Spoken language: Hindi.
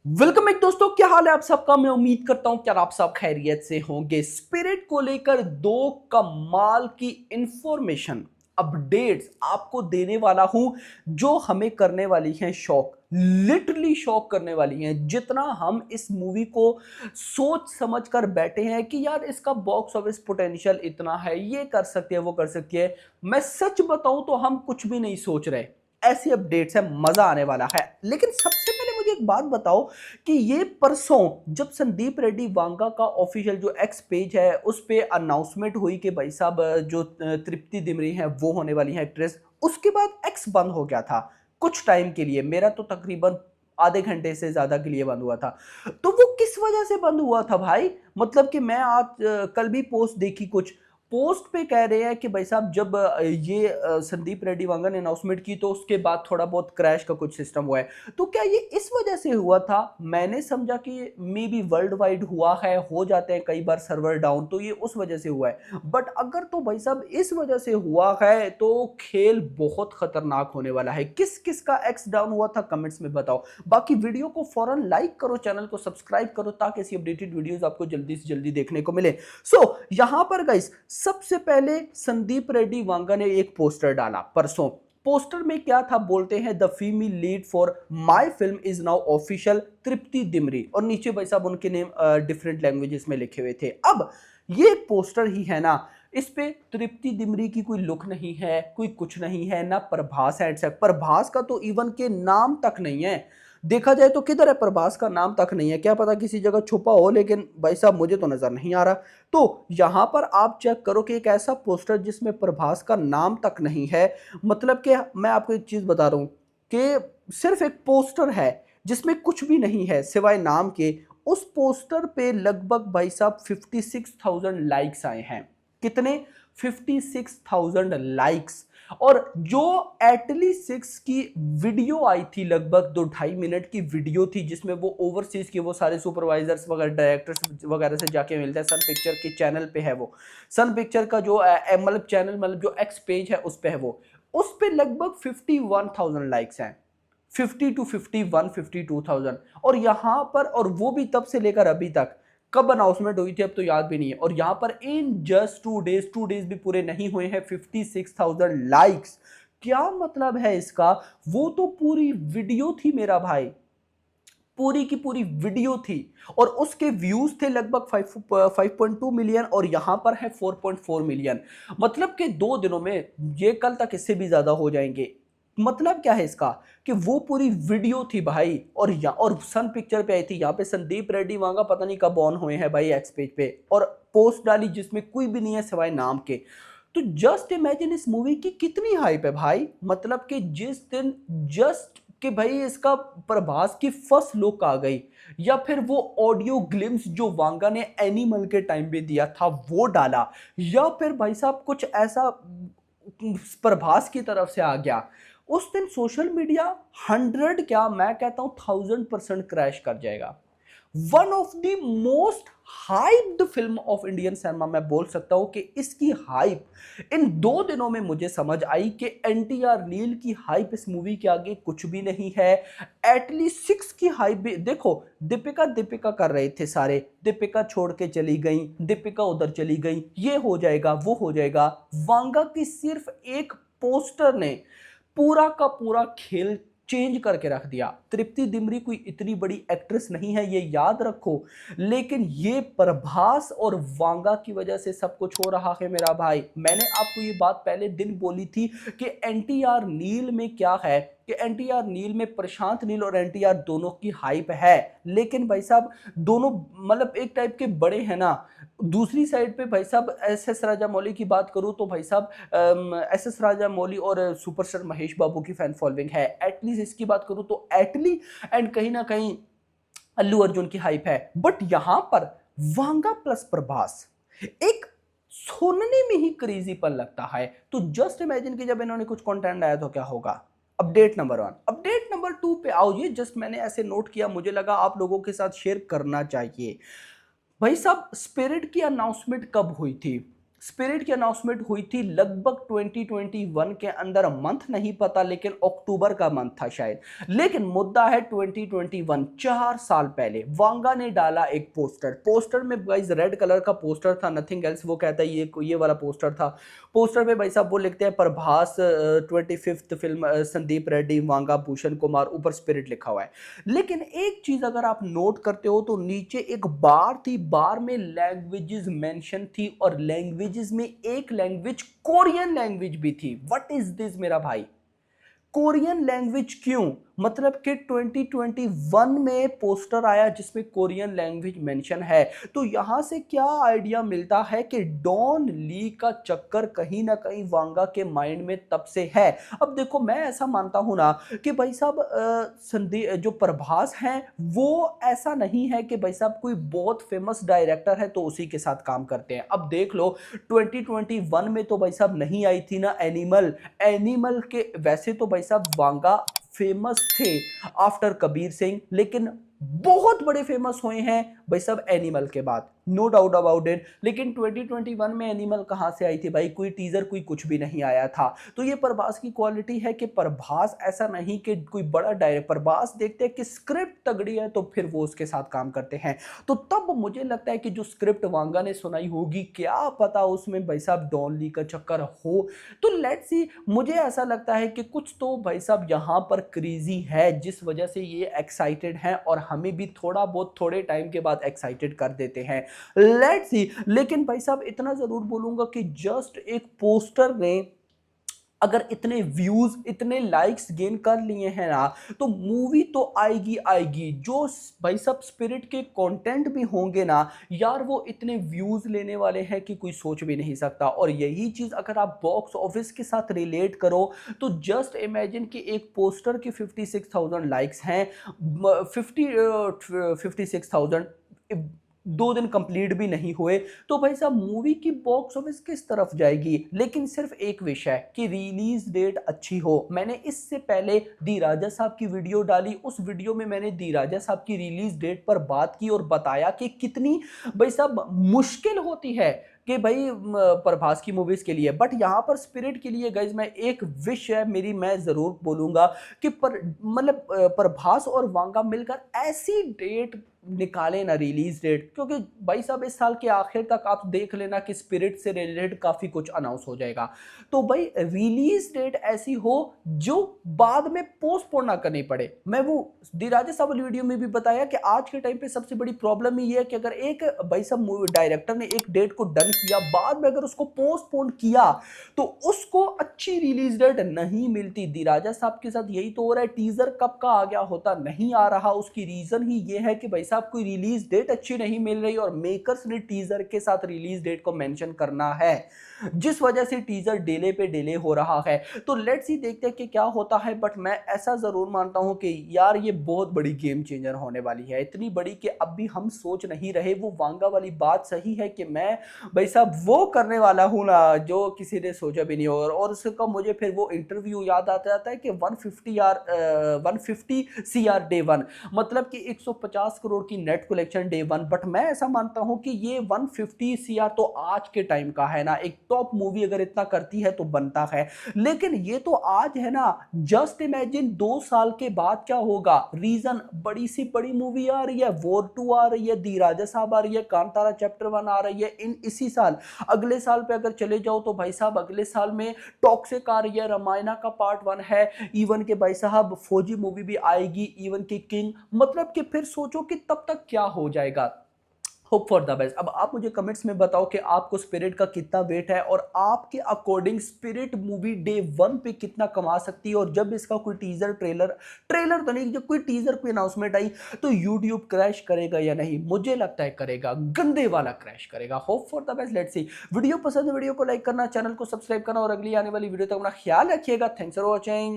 वेलकम एक दोस्तों, क्या हाल है आप सबका। मैं उम्मीद करता हूं कि आप सब खैरियत से होंगे। स्पिरिट को लेकर दो कमाल की इंफॉर्मेशन अपडेट्स आपको देने वाला हूं, जो हमें करने वाली हैं शॉक, लिटरली शॉक करने वाली हैं। जितना हम इस मूवी को सोच समझ कर बैठे हैं कि यार इसका बॉक्स ऑफिस पोटेंशियल इतना है, ये कर सकती है, वो कर सकती है, मैं सच बताऊं तो हम कुछ भी नहीं सोच रहे। ऐसी अपडेट्स है, मजा आने वाला है। लेकिन सबसे पहले मुझे एक बात बताओ कि ये परसों जब संदीप रेड्डी वांगा का ऑफिशियल जो एक्स पेज है उस पे अनाउंसमेंट हुई कि भाई साहब जो तृप्ति दिमरी है वो होने वाली है एक्ट्रेस, उसके बाद एक्स बंद हो गया था कुछ टाइम के लिए। मेरा तो तकरीबन आधे घंटे से ज्यादा के लिए बंद हुआ था। तो वो किस वजह से बंद हुआ था भाई? मतलब कि मैं आज कल भी पोस्ट देखी, कुछ पोस्ट पे कह रहे हैं कि भाई साहब जब ये संदीप रेड्डी वांगा ने अनाउंसमेंट की तो उसके बाद थोड़ा बहुत क्रैश का कुछ सिस्टम हुआ है। तो क्या ये इस वजह से हुआ था? मैंने समझा कि मे बी वर्ल्ड वाइड हुआ है, हो जाते हैं कई बार सर्वर डाउन, तो ये उस वजह से हुआ है। बट अगर तो भाई साहब इस वजह से हुआ है तो खेल बहुत खतरनाक होने वाला है। किस किस का एक्स डाउन हुआ था कमेंट्स में बताओ। बाकी वीडियो को फौरन लाइक करो, चैनल को सब्सक्राइब करो ताकि ऐसी अपडेटेड वीडियोस आपको जल्दी से जल्दी देखने को मिले। सो यहां पर गाइस सबसे पहले संदीप रेड्डी वांगा ने एक पोस्टर डाला परसों। पोस्टर में क्या था? बोलते हैं the female lead for my film is now official Tripti Dimri, और नीचे भाई साहब उनके नेम डिफरेंट लैंग्वेजेस में लिखे हुए थे। अब ये एक पोस्टर ही है ना, इस पे तृप्ति दिमरी की कोई लुक नहीं है, कोई कुछ नहीं है ना। प्रभास है, प्रभास का तो इवन के नाम तक नहीं है। देखा जाए तो किधर है प्रभास का नाम तक नहीं है, क्या पता किसी जगह छुपा हो, लेकिन भाई साहब मुझे तो नजर नहीं आ रहा। तो यहां पर आप चेक करो कि एक ऐसा पोस्टर जिसमें प्रभास का नाम तक नहीं है। मतलब कि मैं आपको एक चीज बता रहा हूं कि सिर्फ एक पोस्टर है जिसमें कुछ भी नहीं है सिवाय नाम के। उस पोस्टर पे लगभग भाई साहब 56,000 लाइक्स आए हैं। कितने? 56,000 लाइक्स। और जो एटली सिक्स की वीडियो आई थी, लगभग 2-2.5 मिनट की वीडियो थी, जिसमें वो ओवरसीज के वो सारे सुपरवाइजर्स वगैरह डायरेक्टर्स वगैरह से जाके मिलते हैं। सन पिक्चर के चैनल पे है वो, सन पिक्चर का जो मतलब चैनल, मतलब जो एक्स पेज है उस पे है वो। उस पे लगभग 51,000 लाइक्स हैं। 50 टू 51, 52,000। और यहां पर, और वो भी तब से लेकर अभी तक, कब अनाउंसमेंट हुई थी अब तो याद भी नहीं है। और यहां पर इन जस्ट 2 डेज भी पूरे नहीं हुए हैं 56,000 लाइक्स। क्या मतलब है इसका? वो तो पूरी वीडियो थी मेरा भाई, पूरी की पूरी वीडियो थी। और उसके व्यूज थे लगभग 5.2 मिलियन, और यहां पर है 4.4 मिलियन। मतलब कि 2 दिनों में ये कल तक इससे भी ज्यादा हो जाएंगे। मतलब क्या है इसका? कि वो पूरी वीडियो थी भाई, और सन पिक्चर पे आई थी। यहाँ पे संदीप रेड्डी वांगा पता नहीं कब ऑन हुए हैं भाई एक्स पेज पे, और पोस्ट डाली जिसमें कोई भी नहीं है सिवाय नाम के। तो जस्ट इमेजिन इस मूवी की कितनी हाइप है भाई। मतलब कि जिस दिन जस्ट कि भाई इसका प्रभास की फर्स्ट लुक आ गई, या फिर वो ऑडियो ग्लिम्स जो वांगा ने एनिमल के टाइम पे दिया था वो डाला, या फिर भाई साहब कुछ ऐसा प्रभास की तरफ से आ गया, उस दिन सोशल मीडिया 100 क्या, मैं कहता हूं 1000% क्रैश कर जाएगा। One of the most hyped film of Indian cinema, मैं बोल सकता हूं कि इसकी हाइप इन 2 दिनों में मुझे समझ आई कि एनटीआर नील की हाइप इस मूवी के आगे कुछ भी नहीं है। एटलीस्ट 6 की हाइप भी देखो। दीपिका दीपिका कर रहे थे सारे, दीपिका छोड़ के चली गई, दीपिका उधर चली गई, ये हो जाएगा वो हो जाएगा। वांगा की सिर्फ एक पोस्टर ने पूरा का पूरा खेल चेंज करके रख दिया। तृप्ति दिमरी कोई इतनी बड़ी एक्ट्रेस नहीं है, ये याद रखो, लेकिन ये प्रभास और वांगा की वजह से सब कुछ हो रहा है मेरा भाई। मैंने आपको ये बात पहले दिन बोली थी कि एनटीआर नील में क्या है, कि एनटीआर नील में प्रशांत नील और एनटीआर दोनों की हाइप है। लेकिन भाई साहब दोनों मतलब एक टाइप के बड़े हैं ना। दूसरी साइड पे भाई साहब एस एस राजामौली की बात करूं तो भाई साहब एस एस राजामौली और सुपरस्टार महेश बाबू की फैन फॉलोइंग है। एटलीस्ट इसकी बात करूं तो एटली, एंड कहीं ना कहीं अल्लू अर्जुन की हाइप है। बट यहां पर वांगा प्लस प्रभास एक सुनने में ही क्रेजीपन लगता है। तो जस्ट इमेजिन कि जब इन्होंने कुछ कंटेंट आया तो क्या होगा। Update number 1। अपडेट नंबर 2 पे आओ। ये जस्ट मैंने ऐसे नोट किया, मुझे लगा आप लोगों के साथ शेयर करना चाहिए। भाई साहब स्पिरिट की अनाउंसमेंट कब हुई थी? स्पिरिट की अनाउंसमेंट हुई थी लगभग 2021 के अंदर, मंथ नहीं पता लेकिन अक्टूबर का मंथ था शायद। लेकिन मुद्दा है 2021, 4 साल पहले वांगा ने डाला एक पोस्टर में गाइस रेड कलर का पोस्टर था, नथिंग एल्स। वो कहता है ये वाला पोस्टर था। पोस्टर में भाई साहब वो लिखते हैं प्रभास 25th फिल्म, संदीप रेड्डी, वांगा, भूषण कुमार, ऊपर स्पिरिट लिखा हुआ है। लेकिन एक चीज अगर आप नोट करते हो तो नीचे एक बार थी, बार में लैंग्वेजेस मेंशन थी और लैंग्वेजेस में एक लैंग्वेज कोरियन लैंग्वेज भी थी। व्हाट इज दिस मेरा भाई, कोरियन लैंग्वेज क्यों? मतलब कि 2021 में पोस्टर आया जिसमें कोरियन लैंग्वेज मेंशन है। तो यहां से क्या आइडिया मिलता है कि डॉन ली का चक्कर कहीं ना कहीं वांगा के माइंड में तब से है। अब देखो मैं ऐसा मानता हूं ना कि भाई साहब संदीप जो प्रभास हैं वो ऐसा नहीं है कि भाई साहब कोई बहुत फेमस डायरेक्टर है तो उसी के साथ काम करते हैं। अब देख लो 2021 में तो भाई साहब नहीं आई थी ना एनिमल के, वैसे तो भाई साहब वांगा फेमस थे आफ्टर कबीर सिंह, लेकिन बहुत बड़े फेमस हुए हैं भाई साहब एनिमल के बाद, नो डाउट अबाउट इट। लेकिन 2021 में एनिमल कहां से आई थी भाई? कोई टीजर कोई कुछ भी नहीं आया था। तो ये प्रभास की क्वालिटी है कि प्रभास ऐसा नहीं कि कोई बड़ा डायरेक्टर, प्रभास देखते हैं कि स्क्रिप्ट तगड़ी है तो फिर वो उसके साथ काम करते हैं। तो तब मुझे लगता है कि जो स्क्रिप्ट वांगा ने सुनाई होगी, क्या पता उसमें भाई साहब डॉन ली का चक्कर हो। तो लेट्स सी, मुझे ऐसा लगता है कि कुछ तो भाई साहब यहां पर क्रेजी है जिस वजह से ये एक्साइटेड हैं और हमें भी थोड़ा बहुत थोड़े टाइम के बाद एक्साइटेड कर देते हैं। Let's see. लेकिन भाई साहब इतना जरूर बोलूंगा कि जस्ट एक पोस्टर ने अगर इतने व्यूज इतने लाइक्स गेन कर लिए हैं ना, तो मूवी तो आएगी आएगी। जो भाई साहब स्पिरिट के कंटेंट भी होंगे ना यार, वो इतने व्यूज लेने वाले हैं कि कोई सोच भी नहीं सकता। और यही चीज अगर आप बॉक्स ऑफिस के साथ रिलेट करो तो जस्ट इमेजिन कि एक पोस्टर के 56,000 लाइक्स हैं, 56,000, 2 दिन कंप्लीट भी नहीं हुए, तो भाई साहब मूवी की बॉक्स ऑफिस किस तरफ जाएगी। लेकिन सिर्फ एक विषय है कि रिलीज डेट अच्छी हो। मैंने इससे पहले दी राजा साहब की वीडियो डाली, उस वीडियो में मैंने दी राजा साहब की रिलीज डेट पर बात की और बताया कि कितनी भाई साहब मुश्किल होती है कि भाई प्रभास की मूवीज के लिए। बट यहाँ पर स्पिरिट के लिए गाइज मैं एक विश है मेरी, मैं जरूर बोलूंगा कि मतलब प्रभास और वांगा मिलकर ऐसी डेट निकाले ना, रिलीज डेट, क्योंकि भाई साहब इस साल के आखिर तक आप देख लेना कि स्पिरिट से रिलेटेड काफी कुछ अनाउंस हो जाएगा। तो भाई रिलीज डेट ऐसी हो जो बाद में पोस्टपोन ना करनी पड़े। मैं वो दी राजा साहब वाली वीडियो में भी बताया कि आज के टाइम पे सबसे बड़ी प्रॉब्लम ये है कि अगर एक भाई साहब डायरेक्टर ने एक डेट को डन किया, बाद में अगर उसको पोस्टपोन किया तो उसको अच्छी रिलीज डेट नहीं मिलती। दी राजा साहब के साथ यही तो हो रहा है, टीजर कब का आ गया होता नहीं आ रहा। उसकी रीजन ही ये है कि भाई साहब कोई रिलीज डेट अच्छी नहीं मिल रही और मेकर्स ने टीजर के साथ रिलीज डेट को मेंशन करना है, जिस वजह से टीजर डिले पे डिले हो रहा है। तो लेट्स ही देखते हैं कि क्या होता है। बट मैं ऐसा जरूर मानता हूं कि यार ये बहुत बड़ी गेम चेंजर होने वाली है, इतनी बड़ी कि अब भी हम सोच नहीं रहे। वो वांगा वाली बात सही है कि मैं भाई साहब वो करने वाला हूं ना जो किसी ने सोचा भी नहीं होगा। और उसका मुझे फिर वो इंटरव्यू याद आता जाता है कि 150 CR डे 1, मतलब कि 150 करोड़ की नेट कलेक्शन डे 1। बट मैं ऐसा मानता हूं कि ये 150 CR तो आज के टाइम का है ना, एक टॉप मूवी अगर इतना करती है तो बनता है। लेकिन ये तो आज है ना, जस्ट इमेजिन 2 साल के बाद क्या होगा। रीजन, बड़ी सी बड़ी मूवी आ रही है, वॉर 2 आ रही है, दी राजा साहब आ रही है, कांतारा चैप्टर 1 आ रही है इसी साल। अगले साल पे अगर चले जाओ तो भाई साहब अगले साल में टॉक्सिक आ रही है, रामायणा का पार्ट 1 है, इवन के भाई साहब फौजी मूवी भी आएगी, इवन के किंग। मतलब कि फिर सोचो कि तब तक क्या हो जाएगा। Hope for the best. अब आप मुझे कमेंट्स में बताओ कि आपको स्पिरिट का कितना वेट है और आपके अकॉर्डिंग स्पिरिट मूवी डे 1 पे कितना कमा सकती है। और जब इसका कोई ट्रेलर तो नहीं, जब कोई टीजर कोई अनाउंसमेंट आई तो यूट्यूब क्रैश करेगा या नहीं? मुझे लगता है करेगा, गंदे वाला क्रैश करेगा। Hope for the best, let's see. Video पसंद है वीडियो को लाइक करना, चैनल को सब्सक्राइब करना और अगली आने वाली वीडियो तक अपना ख्याल रखिएगा। Thanks for watching.